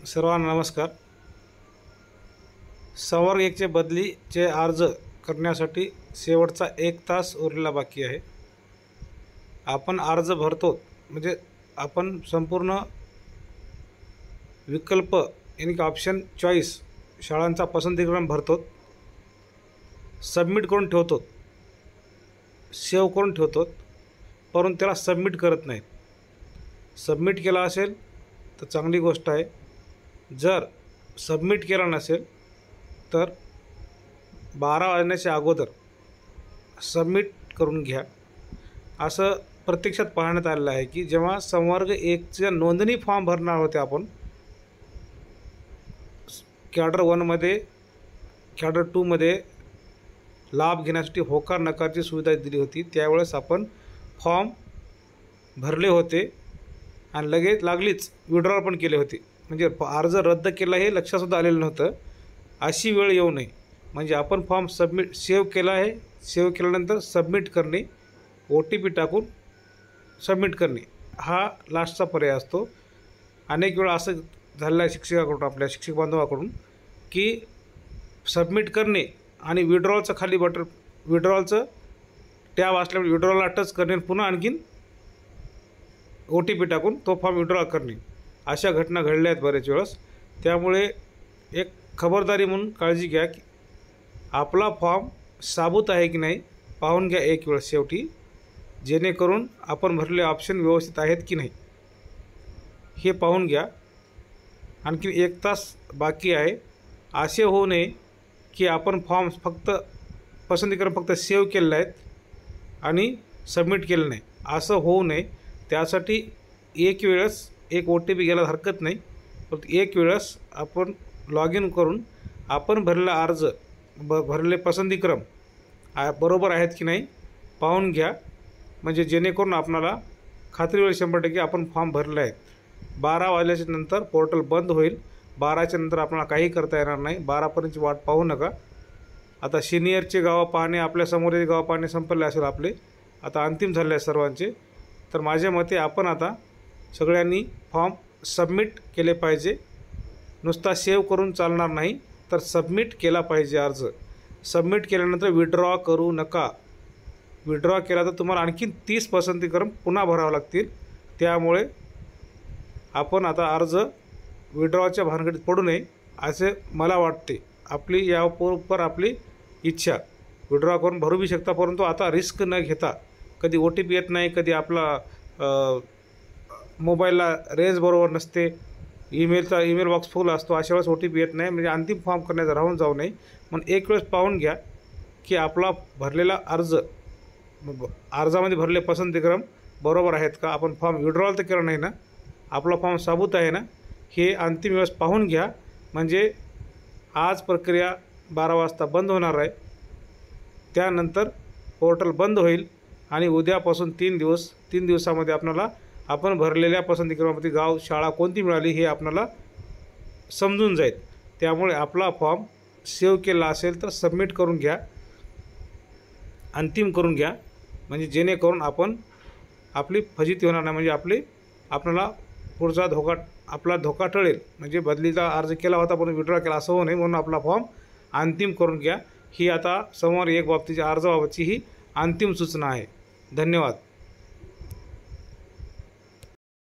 सर्वांना नमस्कार। संवर्ग 1चे बदलीचे अर्ज करण्यासाठी शेवटचा 1 तास उरलेला बाकी आहे। आपण अर्ज भरतो म्हणजे आपण संपूर्ण विकल्प यानी की ऑप्शन चॉईस शाळांचा पसंतीक्रम भरतो, सबमिट करून ठेवतो, सेव्ह करून ठेवतो, परंतु त्याला सबमिट करत नाही। सबमिट केला असेल तर चांगली गोष्ट आहे, जर सबमिट केला नसेल तर 12 वाजण्याच्या अगोदर सबमिट करून घ्या। असं प्रत्यक्षात पाहण्यात आलेलं आहे की जेव्हा संवर्ग 1चा नोंदणी फॉर्म भरणार होते आपण कॅडर 1 मध्ये कॅडर 2 मध्ये लाभ घेण्यासाठी होकार नकारची सुविधा दिली होती, त्यावेळेस आपण फॉर्म भरले होते आणि लगेच लागलीच विड्रॉल पण केले होते। म्हणजे अर्ज रद्द केला हे लक्षातसुद्धा आलेलं नव्हतं। अशी वेळ येऊ नये म्हणजे आपण फॉर्म सेव्ह केला आहे, सेव्ह केल्यानंतर सबमिट करणे, OTP टाकून सबमिट करणे हा लास्टचा पर्याय असतो। अनेक वेळा असं झालेलं आहे शिक्षकाकडून, आपल्या शिक्षक बांधवाकडून की सबमिट करणे आणि विड्रॉलचं खाली बटन, विड्रॉलचं टॅब असल्यामुळे विड्रॉलला टच करणे, पुन्हा आणखीन OTP टाकून तो फॉर्म विड्रॉ करणे, अशा घटना घडल्या आहेत बरेच वेळेस। त्यामुळे एक खबरदारी म्हणून काळजी घ्या की आपला फॉर्म साबूत आहे की नाही पाहून घ्या एक वेळ शेवटी, जेणेकरून आपण भरलेले ऑप्शन व्यवस्थित आहेत की नाही हे पाहून घ्या। आणखी 1 तास बाकी आहे। असे होऊ नये की आपण फॉर्म फक्त पसंतीक्रम फक्त सेव्ह केलेले आहेत आणि सबमिट केलं नाही, असं होऊ नये। त्यासाठी एक वेळेस एक OTP घ्यायला हरकत नाही, फक्त एक वेळेस आपण लॉग इन करून आपण भरलेला अर्ज भरलेले पसंतीक्रम बरोबर आहेत की नाही पाहून घ्या, म्हणजे जेणेकरून आपणाला खात्रीवर 100% आपण फॉर्म भरले आहेत। 12 वाजल्याच्या नंतर पोर्टल बंद होईल, 12च्या नंतर आपल्याला काही करता येणार नाही। 12पर्यंतची वाट पाहू नका। आता सिनियरचे गावं पाहणे, आपल्यासमोरचे गावं पाहणे संपले असेल आपले, आता अंतिम झाले आहे सर्वांचे। तर माझ्या मते आपण आता सगळ्यांनी फॉर्म सबमिट केले पाहिजे, नुसता सेव्ह करून चालणार नाही, तर सबमिट केला पाहिजे अर्ज। सबमिट केल्यानंतर विड्रॉ करू नका। विड्रॉ केला तर तुम्हाला आणखीन 30 पसंतीक्रम पुन्हा भरावे लागतील। त्यामुळे आपण आता अर्ज विड्रॉच्या भानगडीत पडू नये असे मला वाटते। आपली यावर आपली इच्छा, विड्रॉ करून भरू बी शकता, परंतु आता रिस्क न घेता, कधी OTP येत नाही, कधी आपला मोबाईलला रेंज बरोबर नसते, ईमेल बॉक्स फुल असतो, अशा वेळेस OTP येत नाही, म्हणजे अंतिम फॉर्म करण्याचं राहून जाऊ नये। म्हणून एक वेळेस पाहून घ्या की आपला भरलेला अर्जामध्ये भरलेले पसंतीक्रम बरोबर आहेत का, आपण फॉर्म विड्रॉल तर केला नाही ना, आपला फॉर्म साबूत आहे ना, हे अंतिम वेळेस पाहून घ्या। म्हणजे आज प्रक्रिया 12 वाजता बंद होणार आहे, त्यानंतर पोर्टल बंद होईल आणि उद्यापासून 3 दिवसामध्ये आपल्याला आपण भरलेल्या पसंतीक्रमामध्ये गाव शाळा कोणती मिळाली हे आपल्याला समजून जाईल। त्यामुळे आपला फॉर्म सेव्ह केला असेल तर सबमिट करून घ्या, अंतिम करून घ्या, म्हणजे जेणेकरून आपली फजिती होणार नाही, म्हणजे आपल्याला पुढचा आपला धोका टळेल। म्हणजे बदलीचा अर्ज केला होता पण विड्रॉ केला असं होऊ नये, म्हणून आपला फॉर्म अंतिम करून घ्या। ही आता संवर्ग 1 बाबतीच्या अर्जाबाबतची ही अंतिम सूचना आहे। धन्यवाद।